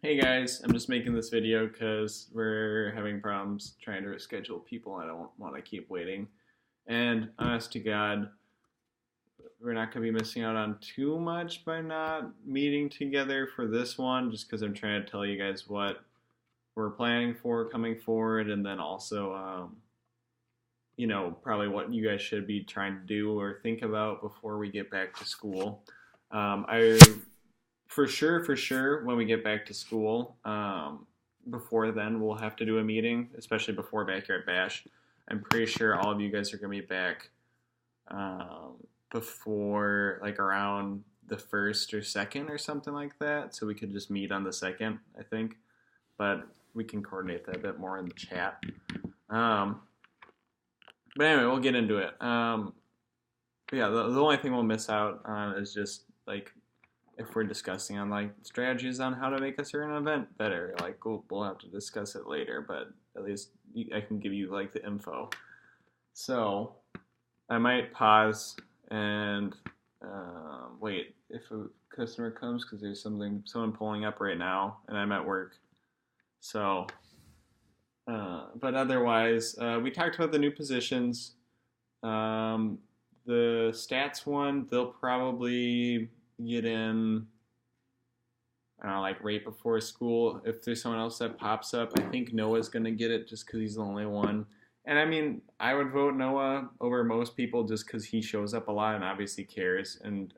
Hey guys, I'm just making this video because we're having problems trying to schedule people. I don't want to keep waiting. And honest to God, we're not going to be missing out on too much by not meeting together for this one, just because I'm trying to tell you guys what we're planning for coming forward, and then also, probably what you guys should be trying to do or think about before we get back to school. I for sure, when we get back to school, before then, we'll have to do a meeting, especially before Backyard Bash. I'm pretty sure all of you guys are going to be back um, before, like, around the first or second or something like that. So we could just meet on the second, I think. But we can coordinate that a bit more in the chat. Um, but anyway, we'll get into it. Yeah, the only thing we'll miss out on is just like if we're discussing on like strategies on how to make a certain event better. Like we'll have to discuss it later, but at least I can give you like the info. So I might pause and wait if a customer comes because there's someone pulling up right now, and I'm at work. So, but otherwise, we talked about the new positions. Um, the stats one, they'll probably get in, I don't know, like right before school. If there's someone else that pops up, I think Noah's going to get it just because he's the only one. And I mean, I would vote Noah over most people just because he shows up a lot and obviously cares. And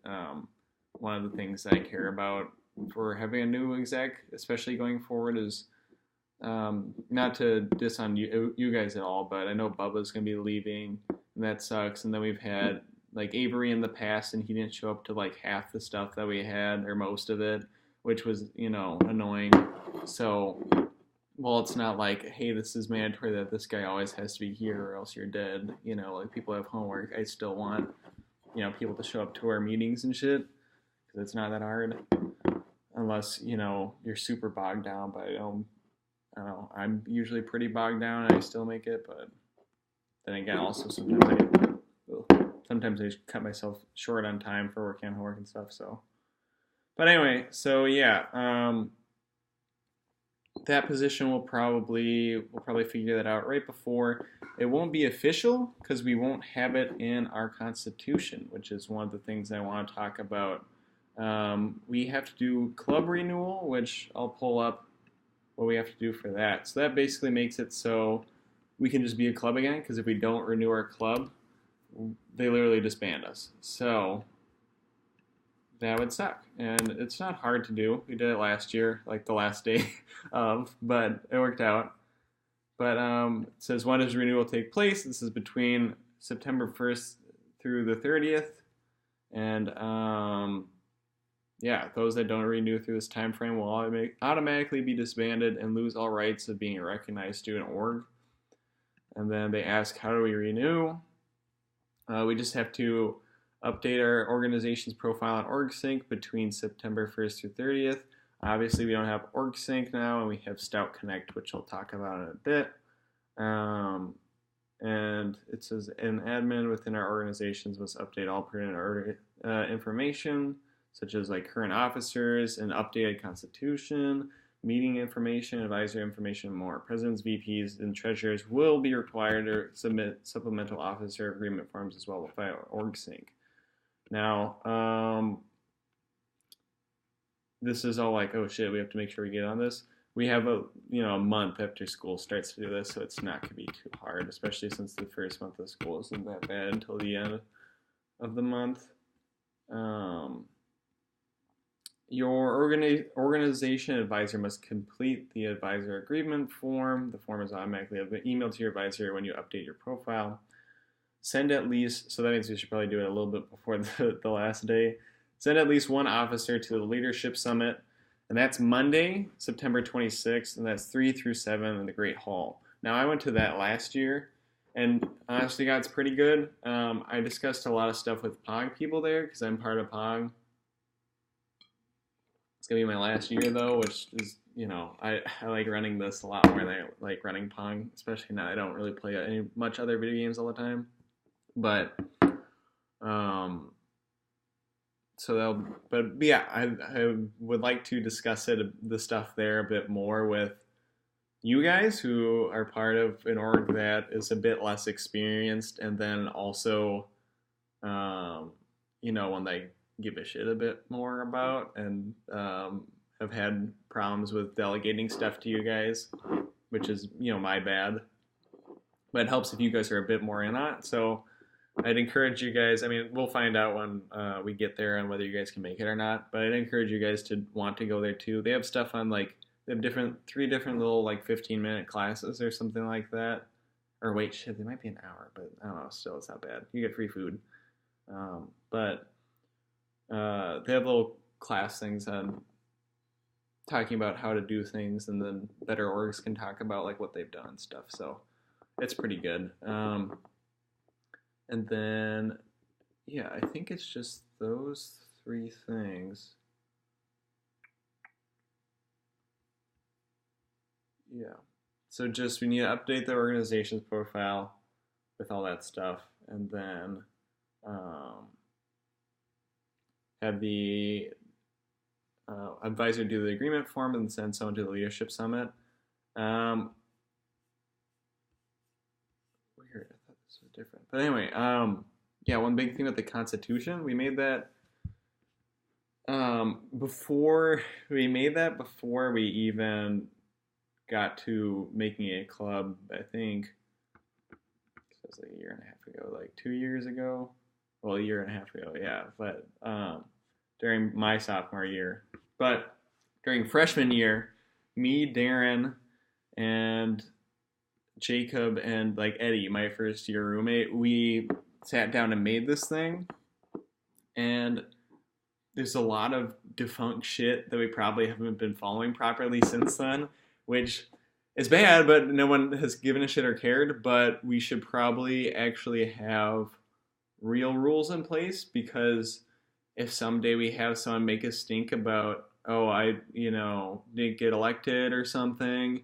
one of the things that I care about for having a new exec, especially going forward, is not to diss on you guys at all, but I know Bubba's going to be leaving, and that sucks. And then we've had like Avery in the past, and he didn't show up to like half the stuff that we had, or most of it, which was, annoying. So, well, it's not like, hey, this is mandatory that this guy always has to be here or else you're dead. Like people have homework. I still want, people to show up to our meetings and shit, because it's not that hard. Unless, you're super bogged down, but I don't know. I'm usually pretty bogged down and I still make it, but then again, also sometimes I just cut myself short on time for working on homework and stuff. So, but anyway, so yeah, that position we'll probably figure that out right before. It won't be official because we won't have it in our constitution, which is one of the things I want to talk about. We have to do club renewal, which I'll pull up what we have to do for that. So that basically makes it so we can just be a club again, because if we don't renew our club, they literally disband us. So that would suck. And it's not hard to do. We did it last year, like the last day but it worked out. But it says, when does renewal take place? This is between September 1st through the 30th. And yeah, those that don't renew through this time frame will automatically be disbanded and lose all rights of being a recognized student org. And then they ask, how do we renew? We just have to update our organization's profile on OrgSync between September 1st through 30th. Obviously, we don't have OrgSync now, and we have Stout Connect, which I'll talk about in a bit. And it says, an admin within our organizations must update all pertinent information, such as like current officers, an updated constitution, meeting information, advisory information, and more. Presidents, VPs, and treasurers will be required to submit supplemental officer agreement forms as well via OrgSync. Now, this is all like, oh shit, we have to make sure we get on this. We have a month after school starts to do this, so it's not going to be too hard, especially since the first month of school isn't that bad until the end of the month. Your organization advisor must complete the advisor agreement form. The form is automatically emailed to your advisor when you update your profile. Send at least, so that means we should probably do it a little bit before the last day. Send at least one officer to the Leadership Summit, and that's Monday, September 26th, and that's 3 through 7 in the Great Hall. Now, I went to that last year, and honestly, God, it's pretty good. I discussed a lot of stuff with POG people there, because I'm part of POG. It's going to be my last year, though, which is, I like running this a lot more than I like running Pong, especially now I don't really play much other video games all the time. But, so that'll, but yeah, I would like to discuss the stuff there a bit more with you guys who are part of an org that is a bit less experienced, and then also, um, one they give a shit a bit more about, and have had problems with delegating stuff to you guys, which is, my bad. But it helps if you guys are a bit more in on it. So I'd encourage you guys. I mean, we'll find out when we get there on whether you guys can make it or not. But I'd encourage you guys to want to go there too. They have stuff on like they have three different little like 15-minute classes or something like that. Or wait, shit, they might be an hour, but I don't know. Still, it's not bad. You get free food. But they have little class things on talking about how to do things, and then better orgs can talk about like what they've done and stuff. So it's pretty good. And then, yeah, I think it's just those three things. Yeah. So just we need to update the organization's profile with all that stuff, and then have the advisor do the agreement form and send someone to the leadership summit. Weird, I thought this was different. But anyway, yeah, one big thing with the Constitution, we made that before we even got to making a club. I think it was like a year and a half ago, like 2 years ago. Well, a year and a half ago, yeah. But during my sophomore year, but during freshman year, me, Darren, and Jacob and like Eddie, my first year roommate, we sat down and made this thing. And there's a lot of defunct shit that we probably haven't been following properly since then, which is bad, but no one has given a shit or cared. But we should probably actually have real rules in place, because if someday we have someone make a stink about, oh, I, didn't get elected or something,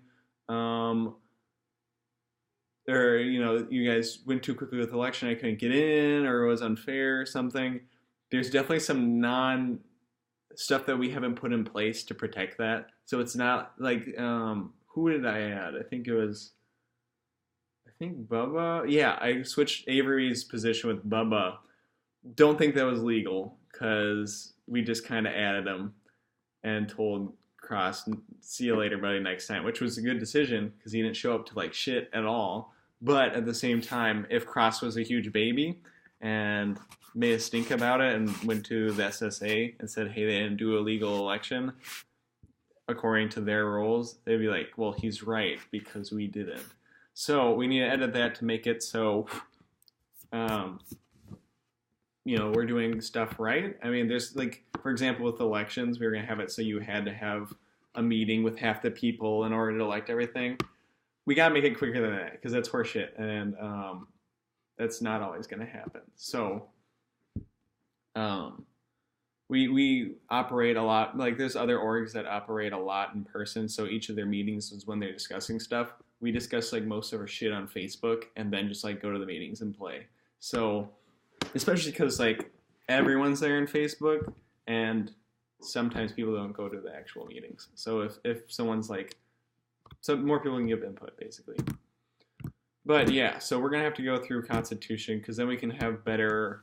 or, you guys went too quickly with the election, I couldn't get in, or it was unfair or something, there's definitely some stuff that we haven't put in place to protect that. So it's not like, who did I add? I think Bubba. Yeah, I switched Avery's position with Bubba. Don't think that was legal, because we just kind of added him and told Cross, see you later, buddy, next time, which was a good decision because he didn't show up to like shit at all. But at the same time, if Cross was a huge baby and made a stink about it and went to the SSA and said, hey, they didn't do a legal election according to their rules, they'd be like, well, he's right because we didn't. So we need to edit that to make it so, we're doing stuff right. I mean, there's like, for example, with elections, we were going to have it so you had to have a meeting with half the people in order to elect everything. We got to make it quicker than that, because that's horseshit, and that's not always going to happen. So we operate a lot, like there's other orgs that operate a lot in person, so each of their meetings is when they're discussing stuff. We discuss like most of our shit on Facebook and then just like go to the meetings and play. So especially because like everyone's there in Facebook, and sometimes people don't go to the actual meetings. So if someone's like, so more people can give input basically. But yeah, so we're gonna have to go through Constitution, because then we can have better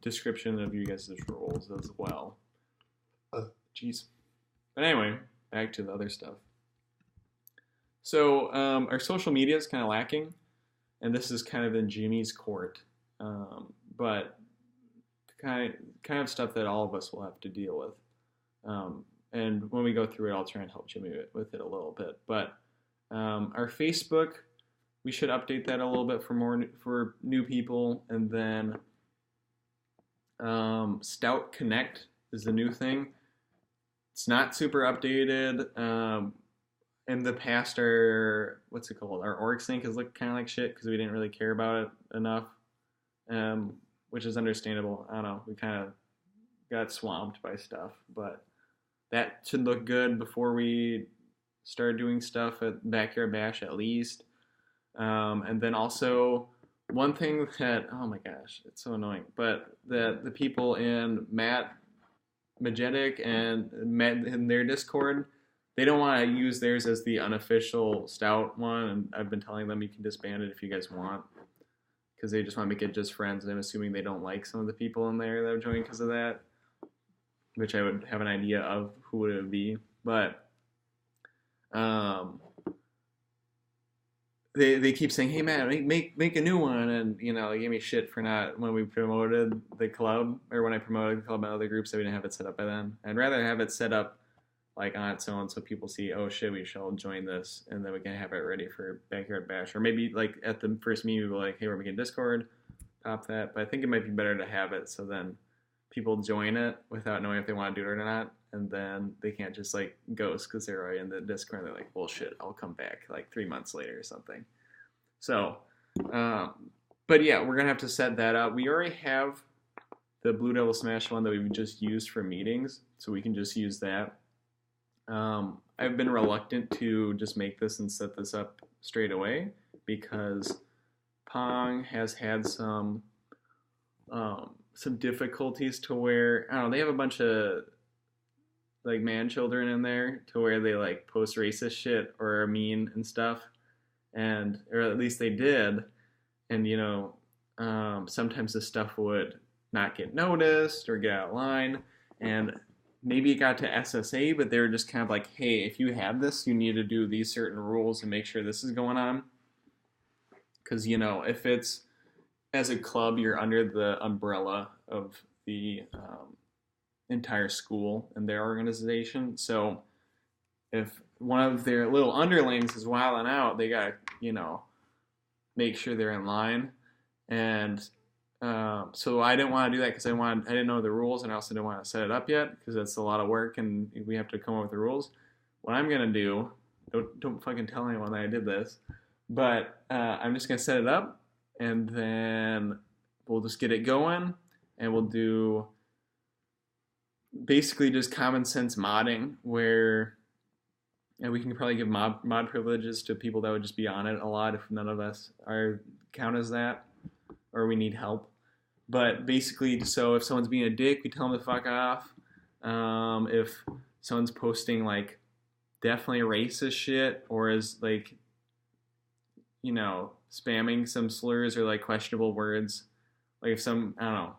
description of you guys' roles as well. Jeez. But anyway, back to the other stuff. So our social media is kind of lacking, and this is kind of in Jimmy's court, but kind of stuff that all of us will have to deal with. And when we go through it, I'll try and help Jimmy with it a little bit. But our Facebook, we should update that a little bit for new people, and then Stout Connect is the new thing. It's not super updated. In the past, our org sync has looked kind of like shit because we didn't really care about it enough, which is understandable. I don't know, we kind of got swamped by stuff, but that should look good before we start doing stuff at Backyard Bash at least. And then also one thing that, oh my gosh, it's so annoying, but the people in Matt Majetic and Matt in their Discord, they don't want to use theirs as the unofficial stout one, and I've been telling them you can disband it if you guys want, because they just want to make it just friends, and I'm assuming they don't like some of the people in there that have joined because of that, which I would have an idea of who it would be, but um, they keep saying, "Hey Matt, make a new one," and they gave me shit for not when we promoted the club or when I promoted the club and other groups that we didn't have it set up by then. I'd rather have it set up like on its own so people see, oh shit, we should all join this, and then we can have it ready for Backyard Bash, or maybe like at the first meeting we'll be like, hey, we're making Discord, pop that. But I think it might be better to have it so then people join it without knowing if they want to do it or not, and then they can't just like ghost because they're already in the Discord. And they're like, well, shit, I'll come back like 3 months later or something. So, but yeah, we're gonna have to set that up. We already have the Blue Devil Smash one that we've just used for meetings, so we can just use that. I've been reluctant to just make this and set this up straight away because Pong has had some difficulties to where I don't know, they have a bunch of like man children in there to where they like post racist shit or are mean and stuff, and or at least they did, and sometimes this stuff would not get noticed or get out of line, and maybe it got to SSA, but they were just kind of like, hey, if you have this, you need to do these certain rules and make sure this is going on, because if it's as a club, you're under the umbrella of the entire school and their organization. So if one of their little underlings is wilding out, they got to, make sure they're in line. And so I didn't want to do that because I didn't know the rules, and I also didn't want to set it up yet because that's a lot of work and we have to come up with the rules. What I'm going to do, don't fucking tell anyone that I did this, but I'm just going to set it up, and then we'll just get it going, and we'll do basically just common sense modding where we can probably give mod privileges to people that would just be on it a lot if none of us count as that or we need help. But basically, so if someone's being a dick, we tell them to fuck off. If someone's posting like definitely racist shit or is like spamming some slurs or like questionable words, like if some, I don't know,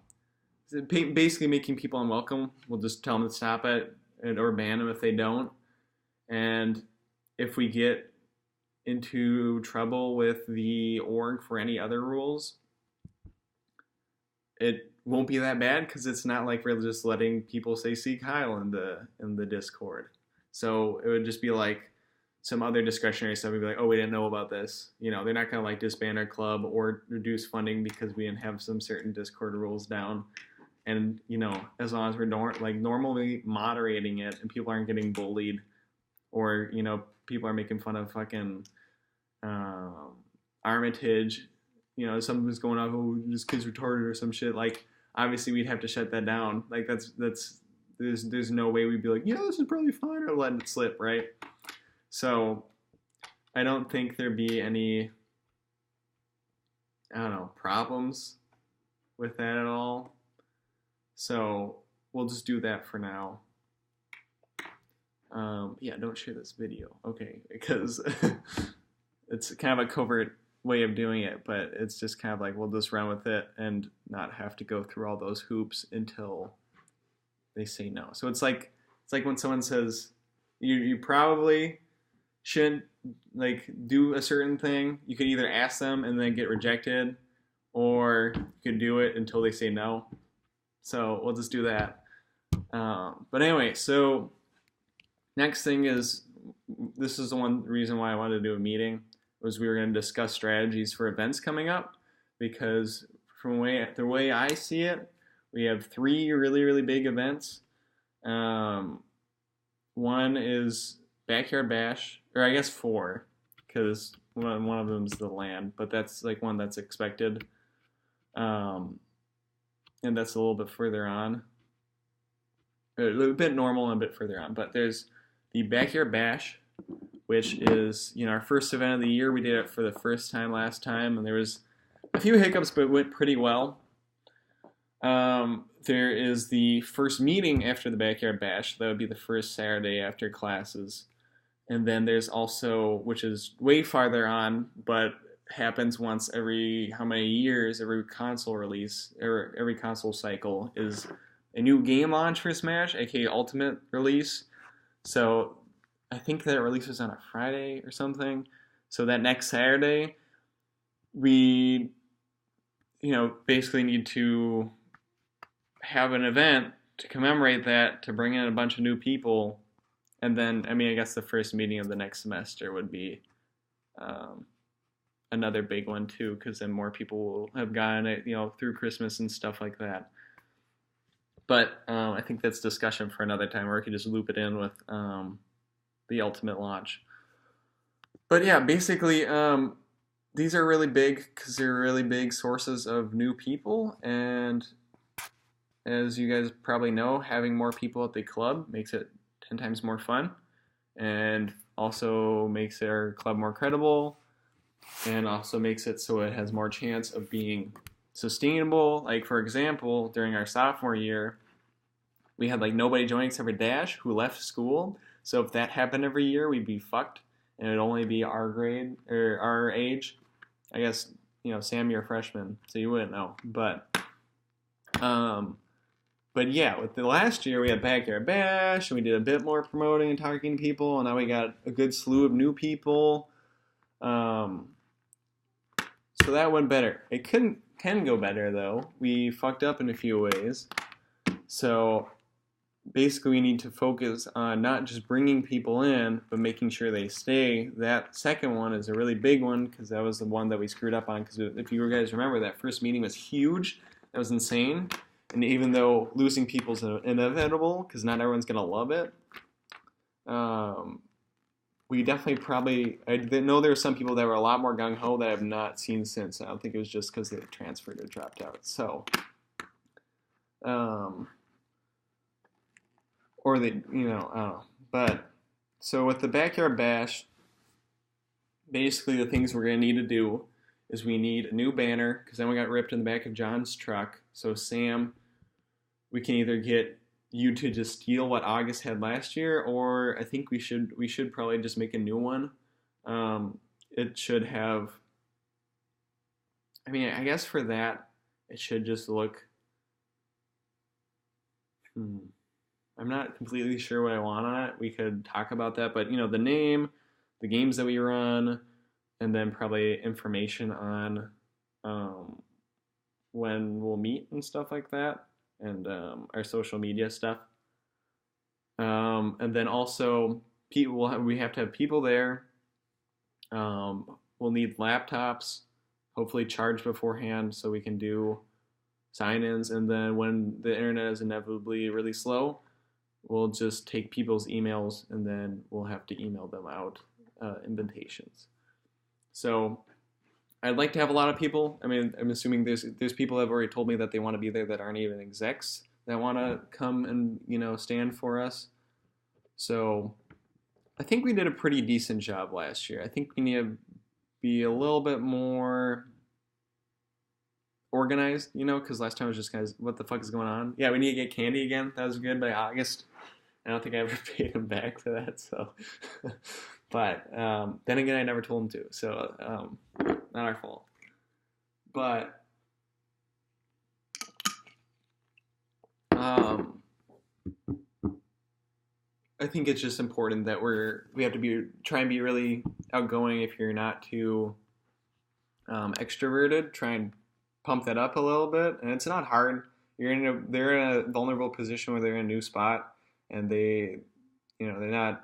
basically making people unwelcome, we'll just tell them to stop it or ban them if they don't. And if we get into trouble with the org for any other rules, it won't be that bad because it's not like we're just letting people say "see Kyle" in the Discord. So it would just be like some other discretionary stuff. We'd be like, oh, we didn't know about this. They're not gonna like disband our club or reduce funding because we didn't have some certain Discord rules down. And as long as we're normally moderating it and people aren't getting bullied, or people are making fun of fucking Armitage, something's going on, oh, this kid's retarded or some shit. Like obviously we'd have to shut that down. Like that's there's no way we'd be like, this is probably fine, or letting it slip, right? So I don't think there'd be any, I don't know, problems with that at all. So we'll just do that for now. Yeah, don't share this video. Okay, because it's kind of a covert way of doing it, but it's just kind of like we'll just run with it and not have to go through all those hoops until they say no. So it's like when someone says you probably shouldn't like do a certain thing. You could either ask them and then get rejected, or you could do it until they say no. So we'll just do that. But anyway, so next thing is, this is the one reason why I wanted to do a meeting, was we were going to discuss strategies for events coming up, because from the way I see it, we have 3 really, really big events. One is Backyard Bash, or I guess 4, because one of them is the land, but that's like one that's expected. And that's a little bit further on. A bit normal and a bit further on. But there's the Backyard Bash, which is our first event of the year. We did it for the first time last time, and there was a few hiccups, but it went pretty well. There is the first meeting after the backyard bash. That would be the first Saturday after classes. And then there's also, which is way farther on, but happens once every how many years, every console release, or every console cycle, is a new game launch for Smash, aka Ultimate release. So I think that it releases on a Friday or something. So that next Saturday, we, basically need to have an event to commemorate that, to bring in a bunch of new people. And then, I guess the first meeting of the next semester would be another big one too, because then more people will have gotten it, through Christmas and stuff like that. But I think that's discussion for another time, or we could just loop it in with the Ultimate launch. But yeah, basically, these are really big because they're really big sources of new people, and as you guys probably know, having more people at the club makes it 10 times more fun, and also makes our club more credible, and also makes it so it has more chance of being sustainable. Like, for example, during our sophomore year, we had nobody joining except for Dash, who left school. So if that happened every year, we'd be fucked, and it'd only be our grade or our age. I guess, Sam, you're a freshman, so you wouldn't know. But yeah, with the last year, we had Backyard Bash, and we did a bit more promoting and talking to people, and now we got a good slew of new people. So that went better. It can go better, though. We fucked up in a few ways. So basically, we need to focus on not just bringing people in, but making sure they stay. That second one is a really big one, because that was the one that we screwed up on. Because if you guys remember, that first meeting was huge. That was insane. And even though losing people is inevitable, because not everyone's going to love it, we definitely I know there were some people that were a lot more gung-ho that I have not seen since. I don't think it was just because they transferred or dropped out. So, or they, I don't know. But, so with the Backyard Bash, basically the things we're going to need to do is we need a new banner, because then we got ripped in the back of John's truck. So Sam, we can either get you to just steal what August had last year, or I think we should probably just make a new one. It should have, I guess for that, it should just look, I'm not completely sure what I want on it. We could talk about that, but the name, the games that we run, and then probably information on when we'll meet and stuff like that, and our social media stuff. And then also, we have to have people there. We'll need laptops, hopefully charged beforehand, so we can do sign-ins. And then when the internet is inevitably really slow, we'll just take people's emails, and then we'll have to email them out invitations. So I'd like to have a lot of people. I'm assuming there's people that have already told me that they want to be there that aren't even execs that want to come and stand for us. So I think we did a pretty decent job last year. I think we need to be a little bit more organized, because last time it was just guys, what the fuck is going on? Yeah, we need to get candy again. That was good by August. I don't think I ever paid him back for that. So, but then again, I never told him to. So not our fault. But I think it's just important that we have to try and be really outgoing. If you're not too extroverted, try and pump that up a little bit. And it's not hard. They're in a vulnerable position where they're in a new spot, and they're not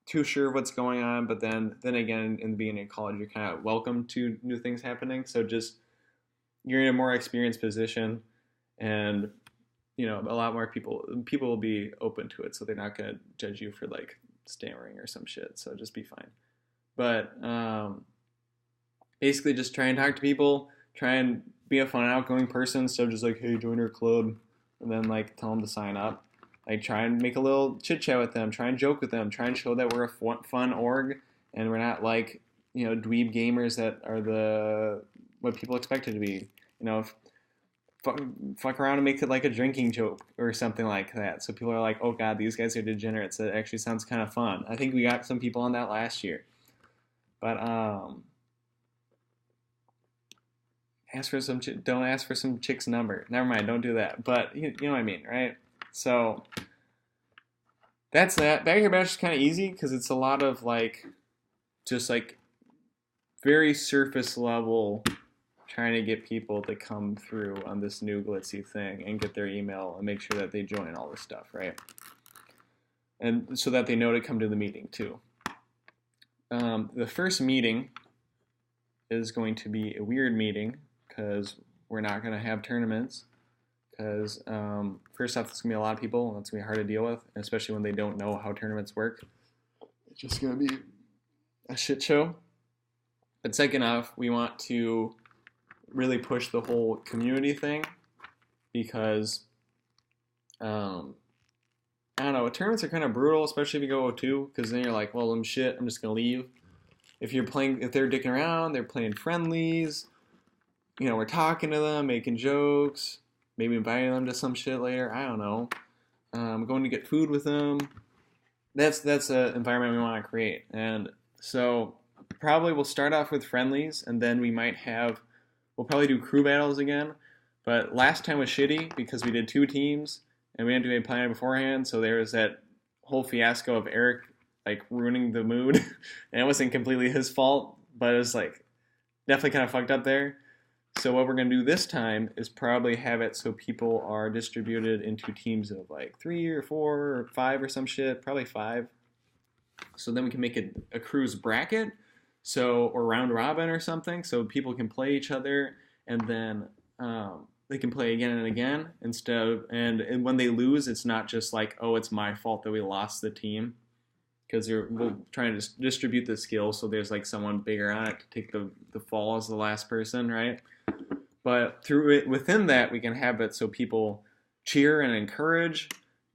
too sure of what's going on. But then again, in the beginning of college, you're kind of welcome to new things happening. So just, you're in a more experienced position, and a lot more people will be open to it, so they're not going to judge you for stammering or some shit. So just be fine. But basically, just try and talk to people, try and be a fun, outgoing person. So just hey, join our club, and then tell them to sign up. Try and make a little chit chat with them, try and joke with them, try and show that we're a fun org, and we're not dweeb gamers that are the what people expect it to be. Fuck, fuck around and make it like a drinking joke or something like that. So people are like, oh god, these guys are degenerates. That actually sounds kind of fun. I think we got some people on that last year. But don't ask for some chick's number. Never mind, don't do that. But you know what I mean, right? So that's that. Backyard Bash is kind of easy because it's a lot of just very surface level trying to get people to come through on this new glitzy thing and get their email and make sure that they join all this stuff, right? And so that they know to come to the meeting too. The first meeting is going to be a weird meeting because we're not going to have tournaments. Because first off, it's going to be a lot of people, and that's going to be hard to deal with, especially when they don't know how tournaments work. It's just going to be a shit show. But second off, we want to really push the whole community thing because, I don't know, tournaments are kind of brutal, especially if you go 0-2, because then you're like, well, I'm shit, I'm just going to leave. If they're dicking around, they're playing friendlies, we're talking to them, making jokes, maybe inviting them to some shit later, I don't know. Going to get food with them. That's an environment we want to create. And so probably we'll start off with friendlies, and then we'll probably do crew battles again. But last time was shitty because we did 2 teams, and we didn't do any planning beforehand, so there was that whole fiasco of Eric ruining the mood. And it wasn't completely his fault, but it was definitely kind of fucked up there. So what we're going to do this time is probably have it so people are distributed into teams of 3 or 4 or 5 or some shit, probably 5. So then we can make a crew's bracket, or round robin or something, so people can play each other, and then they can play again and again and when they lose, it's not just oh, it's my fault that we lost the team, because we're trying to distribute the skill, so there's someone bigger on it to take the fall as the last person, right? But within that, we can have it so people cheer and encourage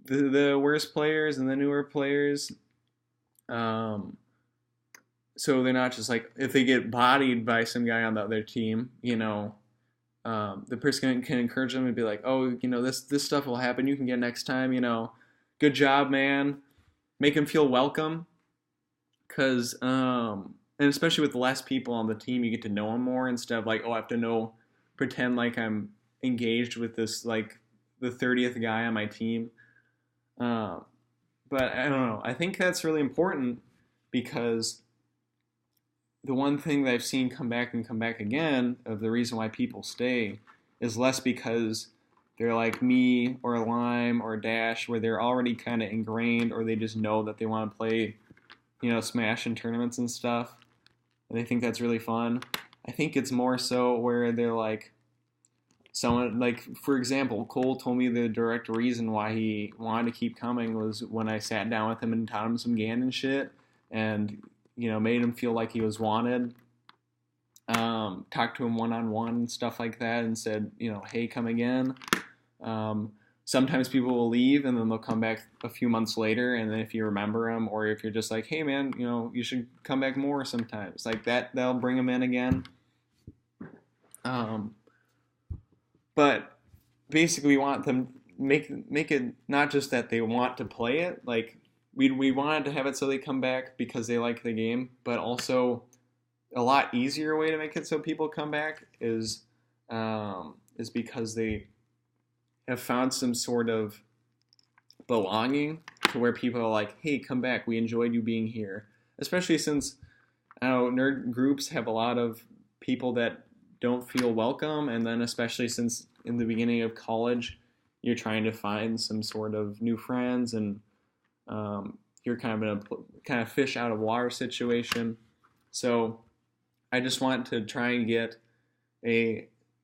the worst players and the newer players. So they're not just if they get bodied by some guy on the other team, the person can encourage them and be like, oh, this stuff will happen. You can get next time, good job, man. Make them feel welcome. Because, and especially with less people on the team, you get to know them more instead of oh, I have to pretend like I'm engaged with this, the 30th guy on my team. But I don't know. I think that's really important because the one thing that I've seen come back and come back again of the reason why people stay is less because they're like me or Lime or Dash, where they're already kind of ingrained, or they just know that they want to play, Smash and tournaments and stuff, and they think that's really fun. I think it's more so where they're someone, for example, Cole told me the direct reason why he wanted to keep coming was when I sat down with him and taught him some Ganon shit, and made him feel like he was wanted. Talked to him one-on-one and stuff like that, and said, hey, come again. Sometimes people will leave and then they'll come back a few months later, and then if you remember them, or if you're just like, hey man, you should come back more sometimes, that'll bring them in again. But basically we want them make it not just that they want to play it, we wanted to have it so they come back because they like the game, but also a lot easier way to make it so people come back is because they have found some sort of belonging to where people are like, hey, come back, we enjoyed you being here. Especially since, nerd groups have a lot of people that don't feel welcome, and then especially since in the beginning of college, you're trying to find some sort of new friends, and you're kind of in a fish out of water situation. So I just want to try and get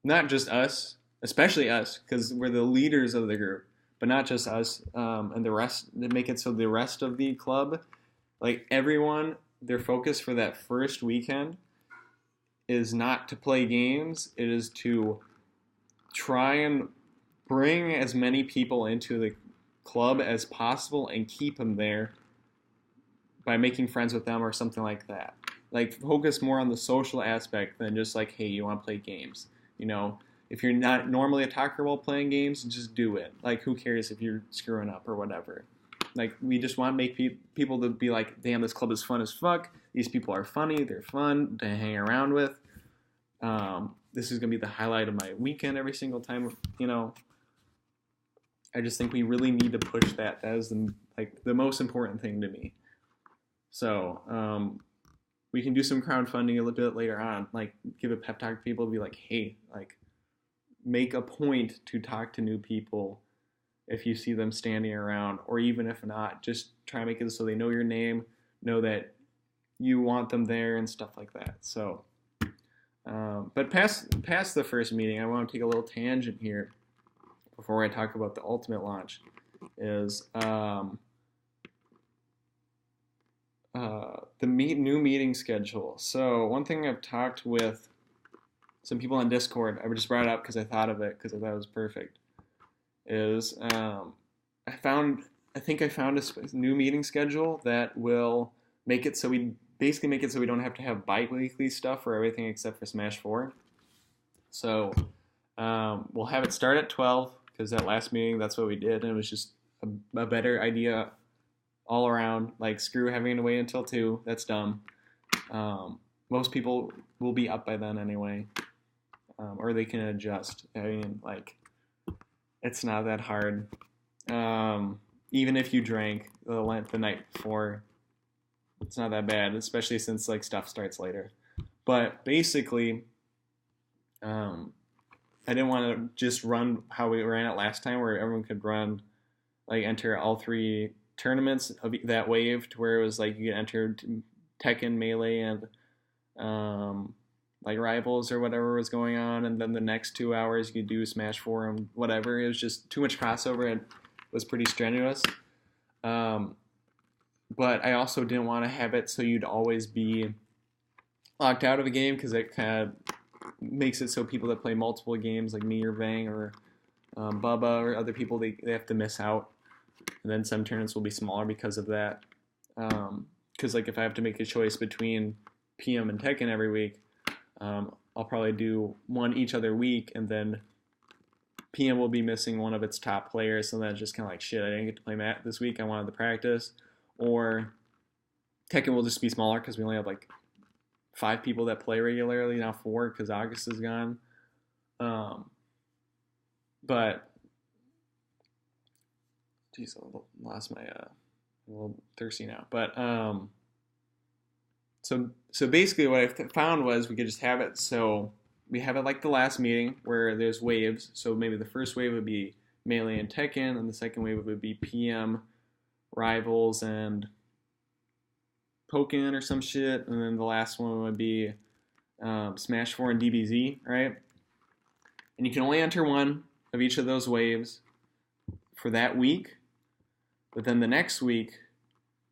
not just us, especially us, because we're the leaders of the group, but not just us, and the rest, to make it so the rest of the club, everyone, their focus for that first weekend is not to play games, it is to try and bring as many people into the club as possible and keep them there by making friends with them or something like that. Like, focus more on the social aspect than just like, hey, you want to play games. You know, if you're not normally a talker while playing games, just do it. Like, who cares if you're screwing up or whatever? Like, we just want to make people to be like, damn, this club is fun as fuck. These people are funny. They're fun to hang around with. This is going to be the highlight of my weekend every single time, you know. I just think we really need to push that. That is the most important thing to me. So, we can do some crowdfunding a little bit later on. Like, give a pep talk to people, be like, hey, like, make a point to talk to new people if you see them standing around, or even if not, just try to make it so they know your name, know that you want them there and stuff like that. So, but past the first meeting, I want to take a little tangent here before I talk about the ultimate launch. Is the new meeting schedule. So one thing I've talked with some people on Discord, I just brought it up because I thought of it because I thought it was perfect, is I think I found a new meeting schedule that will make it so we don't have to have bi-weekly stuff for everything except for Smash 4. So we'll have it start at 12 because that last meeting, that's what we did, and it was just a better idea all around. Like, screw having to wait until 2. That's dumb. Most people will be up by then anyway, or they can adjust. I mean, like, it's not that hard. Even if you drank the night before, it's not that bad, especially since like stuff starts later. But basically, I didn't want to just run how we ran it last time, where everyone could run, like, enter all 3 tournaments of that wave, to where it was like you could enter Tekken, Melee, and like Rivals or whatever was going on, and then the next 2 hours you could do Smash 4 and whatever. It was just too much crossover and was pretty strenuous. But I also didn't want to have it so you'd always be locked out of a game, because it kind of makes it so people that play multiple games, like me or Vang or Bubba or other people, they have to miss out. And then some tournaments will be smaller because of that. Because like if I have to make a choice between PM and Tekken every week, I'll probably do one each other week, and then PM will be missing one of its top players, so then it's just kind of like, shit, I didn't get to play Matt this week, I wanted to practice. Or Tekken will just be smaller because we only have like 5 people that play regularly, now 4 because August is gone. But geez, I lost my a little thirsty now. But so basically what I found was we could just have it so we have it like the last meeting where there's waves. So maybe the first wave would be Melee and Tekken, and the second wave would be PM, Rivals, and Pokken or some shit, and then the last one would be Smash 4 and DBZ, right? And you can only enter one of each of those waves for that week, but then the next week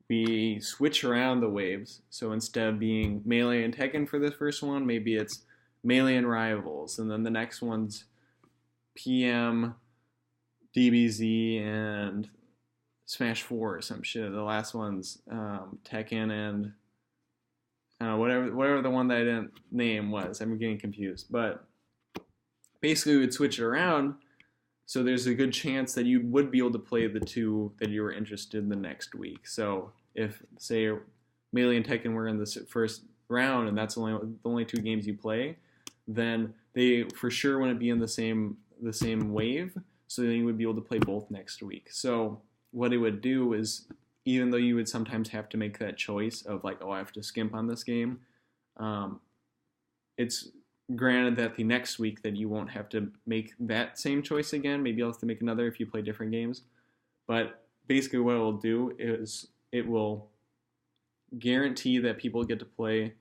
we switch around the waves. So instead of being Melee and Tekken for the first one, maybe it's Melee and Rivals, and then the next one's PM, DBZ, and Smash 4 or some shit. The last one's Tekken and whatever the one that I didn't name was. I'm getting confused. But basically we would switch it around, so there's a good chance that you would be able to play the 2 that you were interested in the next week. So if, say, Melee and Tekken were in the first round and that's the only 2 games you play, then they for sure wouldn't be in the same wave, so then you would be able to play both next week. So what it would do is, even though you would sometimes have to make that choice of like, oh, I have to skimp on this game, it's granted that the next week that you won't have to make that same choice again. Maybe you'll have to make another if you play different games. But basically what it will do is it will guarantee that people get to play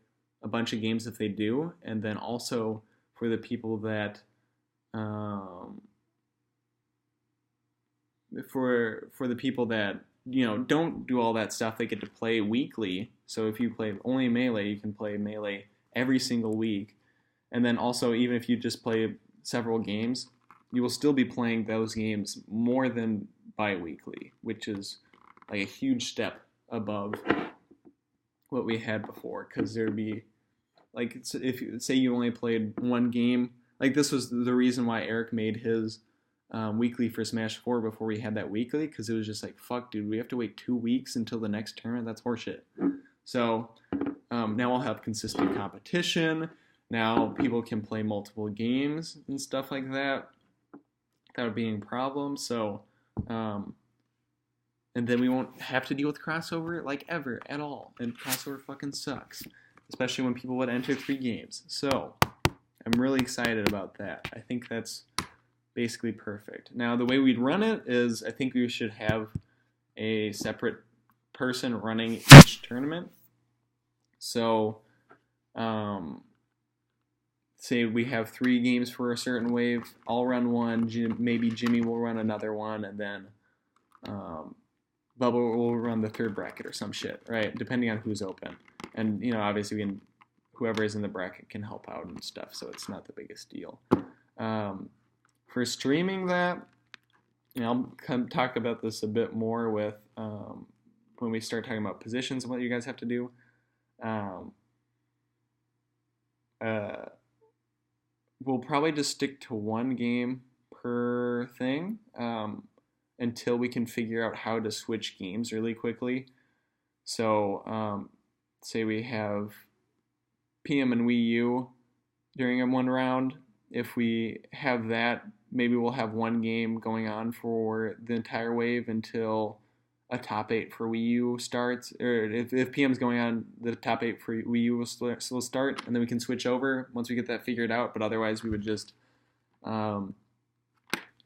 a bunch of games if they do, and then also for the people that for the people that, you know, don't do all that stuff, they get to play weekly. So if you play only Melee, you can play Melee every single week. And then also, even if you just play several games, you will still be playing those games more than bi-weekly, which is like a huge step above what we had before, because there'd be like if say you only played one game, like this was the reason why Eric made his weekly for Smash 4 before we had that weekly, because it was just like, fuck, dude, we have to wait 2 weeks until the next tournament. That's horseshit. So now we'll have consistent competition. Now people can play multiple games and stuff like that without being a problem. So, and then we won't have to deal with crossover like ever at all. And crossover fucking sucks, especially when people would enter 3 games. So I'm really excited about that. I think that's basically perfect. Now, the way we'd run it is I think we should have a separate person running each tournament. So, say we have 3 games for a certain wave. I'll run one. Maybe Jimmy will run another one, and then Bubba will run the 3rd bracket or some shit, right? Depending on who's open. And, obviously whoever is in the bracket can help out and stuff, so it's not the biggest deal. For streaming that, I'll talk about this a bit more with when we start talking about positions and what you guys have to do. We'll probably just stick to 1 game per thing until we can figure out how to switch games really quickly. So, say we have PM and Wii U during one round. If we have that, maybe we'll have 1 game going on for the entire wave until a top 8 for Wii U starts. Or if PM's going on, the top 8 for Wii U will start, and then we can switch over once we get that figured out. But otherwise, we would just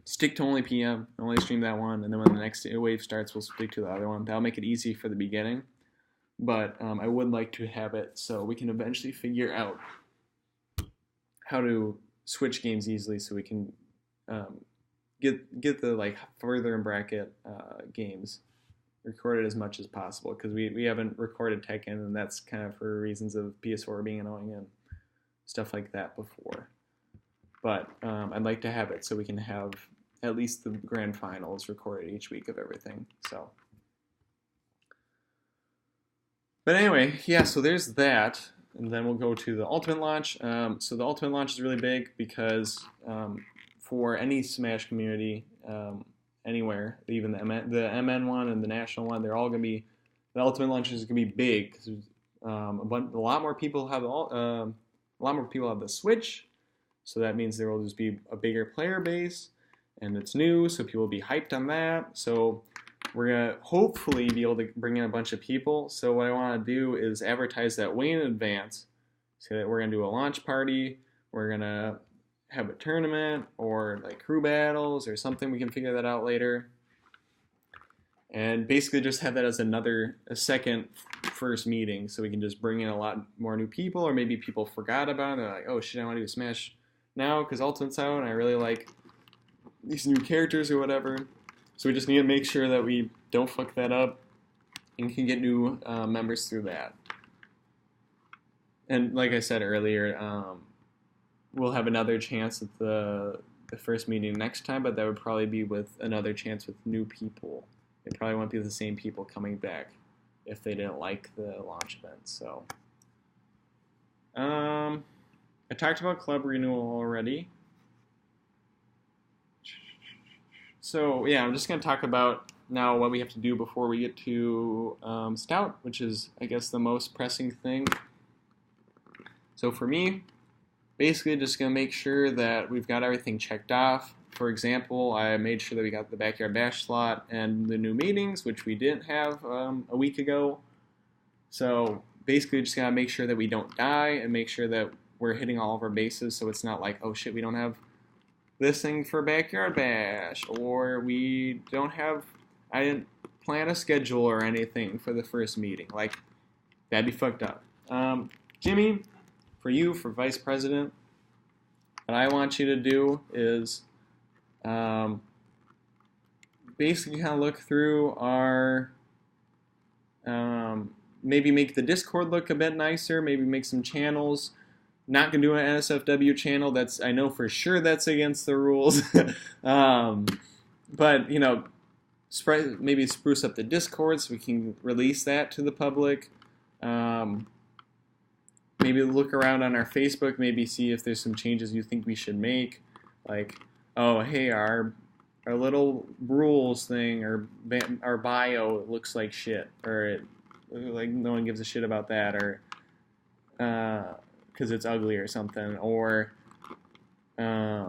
stick to only PM, only stream that one, and then when the next wave starts, we'll stick to the other one. That'll make it easy for the beginning. But I would like to have it so we can eventually figure out how to switch games easily, so we can get the further in bracket games recorded as much as possible, because we haven't recorded Tekken, and that's kind of for reasons of PS4 being annoying and stuff like that before. But I'd like to have it so we can have at least the grand finals recorded each week of everything. So, but anyway, yeah. So there's that. And then we'll go to the Ultimate launch. So the Ultimate launch is really big because for any Smash community, anywhere, even the MN one and the national one, they're all going to be, the Ultimate launch is going to be big because a lot more people have the Switch, so that means there will just be a bigger player base, and it's new, so people will be hyped on that. So we're going to hopefully be able to bring in a bunch of people. So what I want to do is advertise that way in advance. So that we're going to do a launch party. We're going to have a tournament or crew battles or something. We can figure that out later. And basically just have that as a second first meeting. So we can just bring in a lot more new people, or maybe people forgot about it. They're like, oh shit, I want to do Smash now because Ultimate's out and I really like these new characters or whatever. So we just need to make sure that we don't fuck that up and can get new members through that. And like I said earlier, we'll have another chance at the first meeting next time, but that would probably be with another chance with new people. It probably won't be the same people coming back if they didn't like the launch event. So, I talked about club renewal already. So yeah, I'm just going to talk about now what we have to do before we get to Stout, which is, I guess, the most pressing thing. So for me, basically just going to make sure that we've got everything checked off. For example, I made sure that we got the Backyard Bash slot and the new meetings, which we didn't have a week ago. So basically just got to make sure that we don't die and make sure that we're hitting all of our bases, so it's not like, oh shit, we don't have this thing for Backyard Bash, or I didn't plan a schedule or anything for the first meeting. That'd be fucked up. Jimmy, for vice president, what I want you to do is basically kind of look through our, maybe make the Discord look a bit nicer, maybe make some channels. Not going to do an NSFW channel. I know for sure that's against the rules. But, maybe spruce up the Discord so we can release that to the public. Maybe look around on our Facebook, maybe see if there's some changes you think we should make. Like, oh, hey, our little rules thing or our bio looks like shit, or like no one gives a shit about that, or because it's ugly or something, or I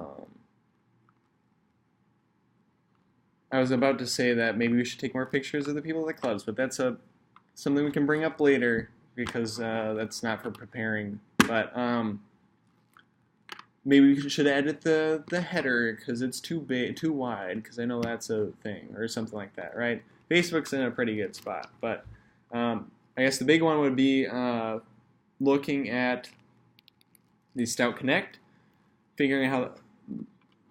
was about to say that maybe we should take more pictures of the people at the clubs, but that's something we can bring up later because that's not for preparing. But maybe we should edit the header because it's too big, too wide. Because I know that's a thing or something like that, right? Facebook's in a pretty good spot, but I guess the big one would be looking at the Stout Connect, figuring out how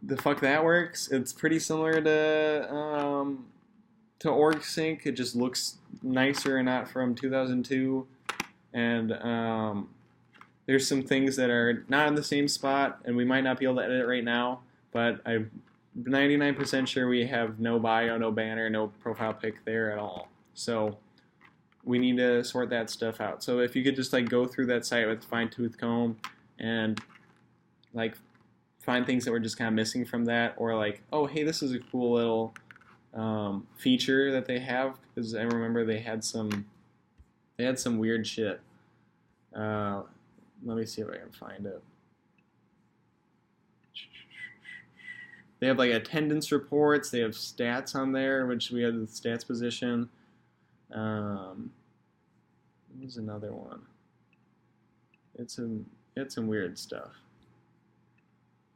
the fuck that works. It's pretty similar to OrgSync. It just looks nicer and not from 2002. And there's some things that are not in the same spot, and we might not be able to edit it right now. But I'm 99% sure we have no bio, no banner, no profile pic there at all. So we need to sort that stuff out. So if you could just like go through that site with a fine-tooth comb and like find things that were just kind of missing from that, or like, oh, hey, this is a cool little feature that they have, because I remember they had some weird shit. Let me see if I can find it. They have like attendance reports. They have stats on there, which we have the stats position. There's another one. It's some weird stuff.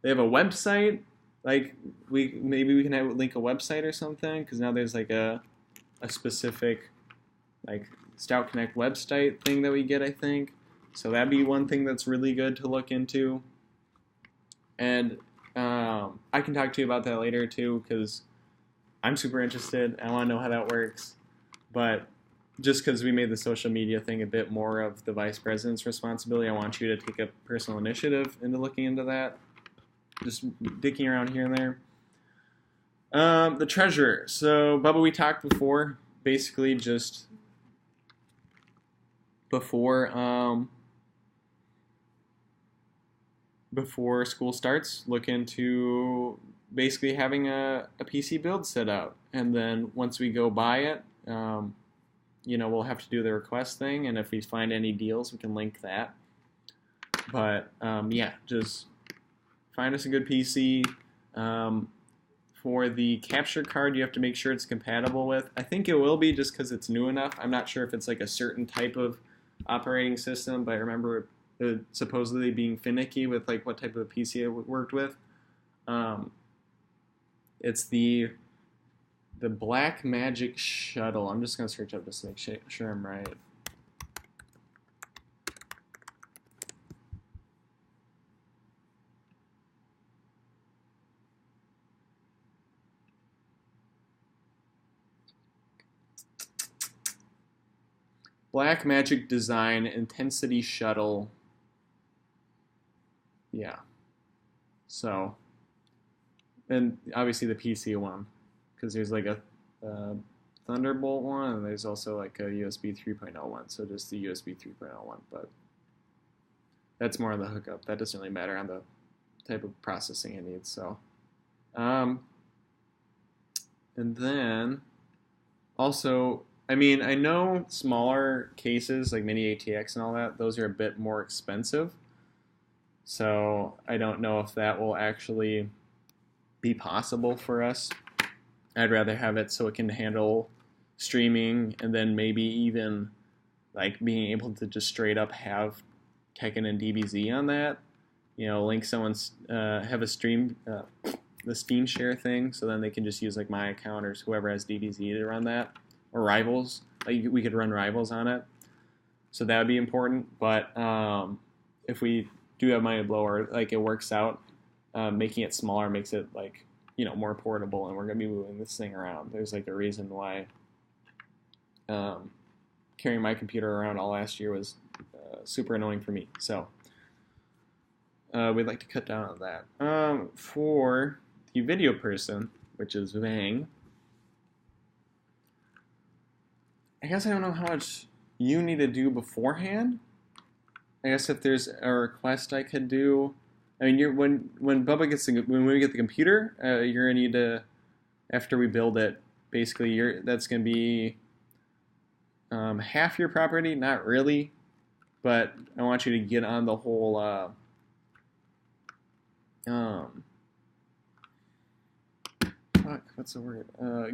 They have a website. Like maybe we can link a website or something, because now there's like a specific like Stout Connect website thing that we get, I think. So that'd be one thing that's really good to look into. And I can talk to you about that later too, because I'm super interested. I want to know how that works. But just because we made the social media thing a bit more of the vice president's responsibility, I want you to take a personal initiative into looking into that. Just dicking around here and there. The treasurer. So, Bubba, we talked before. Basically, just before school starts, look into basically having a PC build set up. And then once we go buy it, we'll have to do the request thing. And if we find any deals, we can link that. But, just find us a good PC. For the capture card, you have to make sure it's compatible with. I think it will be just because it's new enough. I'm not sure if it's like a certain type of operating system, but I remember supposedly being finicky with like what type of PC it worked with. It's the Blackmagic Shuttle. I'm just gonna search up this to make sure I'm right. Blackmagic Design Intensity Shuttle. Yeah. So, and obviously the PC one, because there's like a Thunderbolt one, and there's also like a USB 3.0 one. So just the USB 3.0 one, but that's more on the hookup. That doesn't really matter on the type of processing it needs. So, and then also, I mean, I know smaller cases like mini ATX and all that, those are a bit more expensive. So I don't know if that will actually be possible for us. I'd rather have it so it can handle streaming, and then maybe even like being able to just straight up have Tekken and DBZ on that. Link someone's, have a stream, the Steam share thing, so then they can just use like my account or whoever has DBZ to run that. Or Rivals, like we could run Rivals on it, so that would be important. But if we do have money to blow, or like it works out, making it smaller makes it like more portable, and we're gonna be moving this thing around. There's like a reason why carrying my computer around all last year was super annoying for me. So we'd like to cut down on that. For the video person, which is Vang. I guess I don't know how much you need to do beforehand. I guess if there's a request I could do, I mean, when Bubba gets when we get the computer, you're gonna need to, after we build it, basically that's gonna be half your property, not really, but I want you to get on the whole what's the word?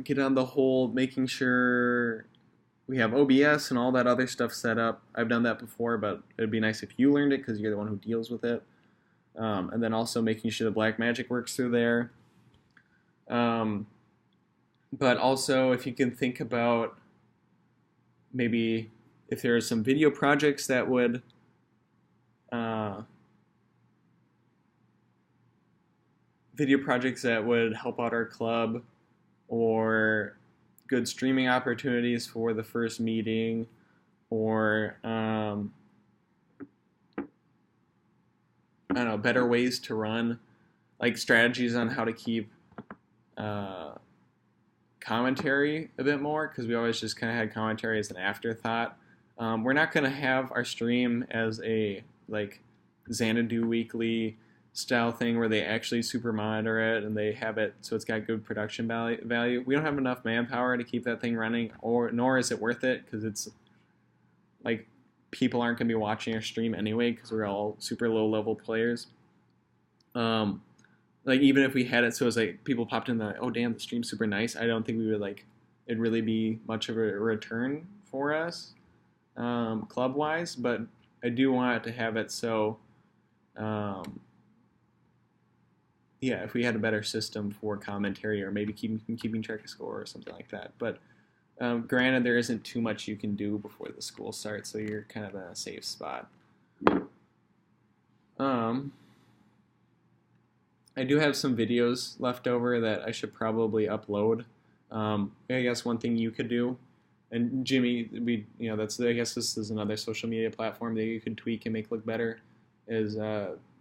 Get on the whole making sure we have OBS and all that other stuff set up. I've done that before, but it'd be nice if you learned it because you're the one who deals with it. And then also making sure the Blackmagic works through there. But also, if you can think about maybe if there are some video projects that would help out our club, or good streaming opportunities for the first meeting, or I don't know, better ways to run, like strategies on how to keep commentary a bit more, because we always just kind of had commentary as an afterthought. We're not going to have our stream as a like Xanadu Weekly style thing where they actually super monitor it and they have it so it's got good production value. We don't have enough manpower to keep that thing running, nor is it worth it, because it's like people aren't going to be watching our stream anyway because we're all super low level players. Like even if we had it so it was like people popped in the, oh damn, the stream's super nice, I don't think we would like it'd really be much of a return for us club wise. But I do want it to have it so yeah, if we had a better system for commentary, or maybe keeping track of score or something like that. But granted, there isn't too much you can do before the school starts, so you're kind of in a safe spot. I do have some videos left over that I should probably upload. I guess one thing you could do, and Jimmy, I guess this is another social media platform that you could tweak and make look better, is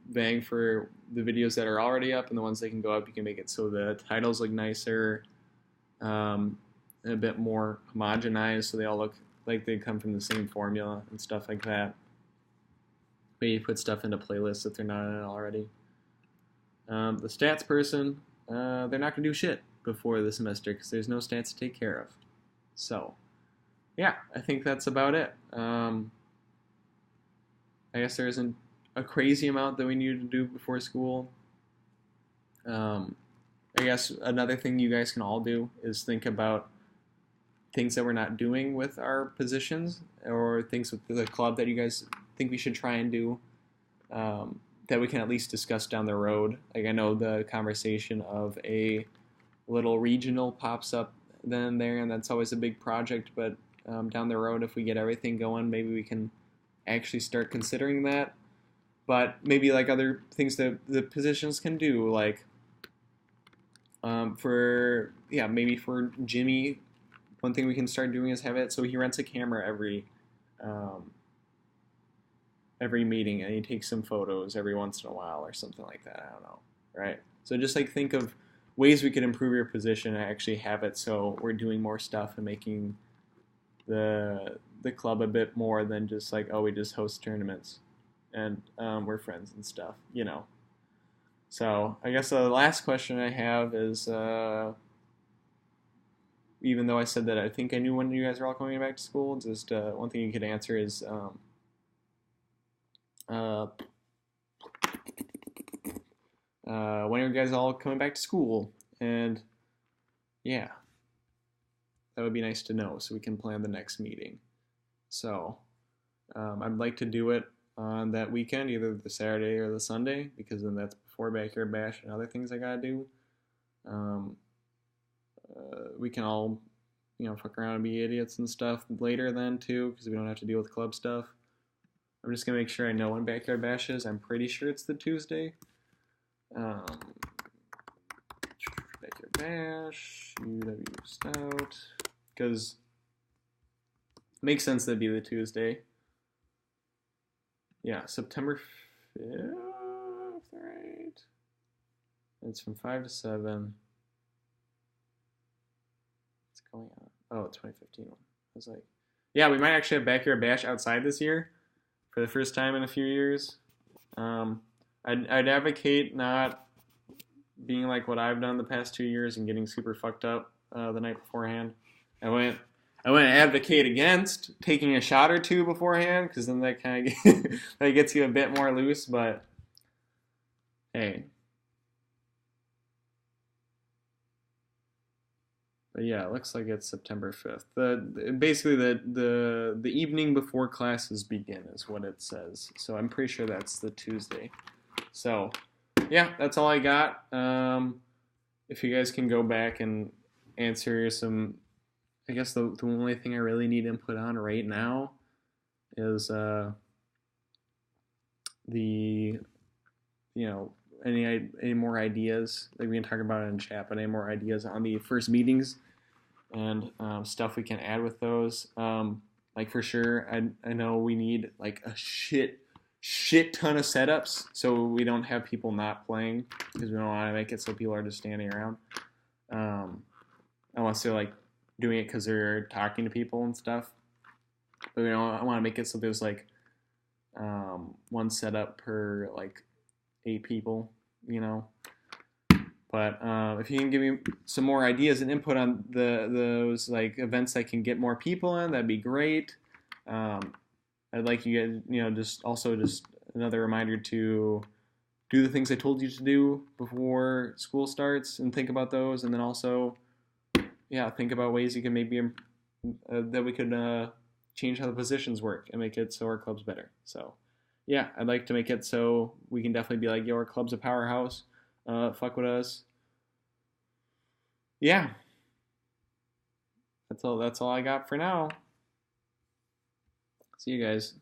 bang for the videos that are already up, and the ones that can go up, you can make it so the titles look nicer, and a bit more homogenized, so they all look like they come from the same formula and stuff like that. Maybe put stuff into playlists if they're not in it already. The stats person, they're not going to do shit before the semester because there's no stats to take care of. So, yeah, I think that's about it. I guess there isn't a crazy amount that we need to do before school. I guess another thing you guys can all do is think about things that we're not doing with our positions, or things with the club that you guys think we should try and do. That we can at least discuss down the road. Like I know the conversation of a little regional pops up then and there, and that's always a big project, but down the road, if we get everything going, maybe we can actually start considering that. But maybe like other things that the positions can do, like maybe for Jimmy, one thing we can start doing is have it so he rents a camera every meeting, and he takes some photos every once in a while or something like that. I don't know, right? So just like think of ways we could improve your position and actually have it so we're doing more stuff and making the club a bit more than just like, oh, we just host tournaments and we're friends and stuff, So I guess the last question I have is, even though I said that I think I knew when you guys are all coming back to school, just one thing you could answer is, when are you guys all coming back to school? And yeah, that would be nice to know so we can plan the next meeting. So I'd like to do it on that weekend, either the Saturday or the Sunday, because then that's before Backyard Bash and other things I gotta do. We can all, fuck around and be idiots and stuff later then too, because we don't have to deal with club stuff. I'm just gonna make sure I know when Backyard Bash is. I'm pretty sure it's the Tuesday. Backyard Bash, UW Stout, because it makes sense that'd be the Tuesday. Yeah, September 5th, right? It's from 5 to 7. What's going on? Oh, 2015 one. I was like, Yeah, we might actually have backyard bash outside this year for the first time in a few years. Um, I'd advocate not being like what I've done the past 2 years and getting super fucked up the night beforehand. I went I wouldn't advocate against taking a shot or two beforehand because then that kind of that gets you a bit more loose. But hey, but yeah, it looks like it's September 5th. Basically the evening before classes begin is what it says. So I'm pretty sure that's the Tuesday. So yeah, that's all I got. If you guys can go back and answer some, I guess the only thing I really need input on right now is the you know any more ideas like we can talk about it in chat, but any more ideas on the first meetings and stuff we can add with those. Like for sure, I know we need like a shit ton of setups so we don't have people not playing because we don't want to make it so people are just standing around. Unless they're like doing it because they're talking to people and stuff. But I want to make it so there's like one setup per like 8 people, you know. But if you can give me some more ideas and input on those like events that can get more people in, that'd be great. I'd like you guys, just another reminder to do the things I told you to do before school starts and think about those, and then also, yeah, think about ways you can maybe that we could change how the positions work and make it so our club's better. So, yeah, I'd like to make it so we can definitely be like, yo, our club's a powerhouse. Fuck with us. Yeah, that's all I got for now. See you guys.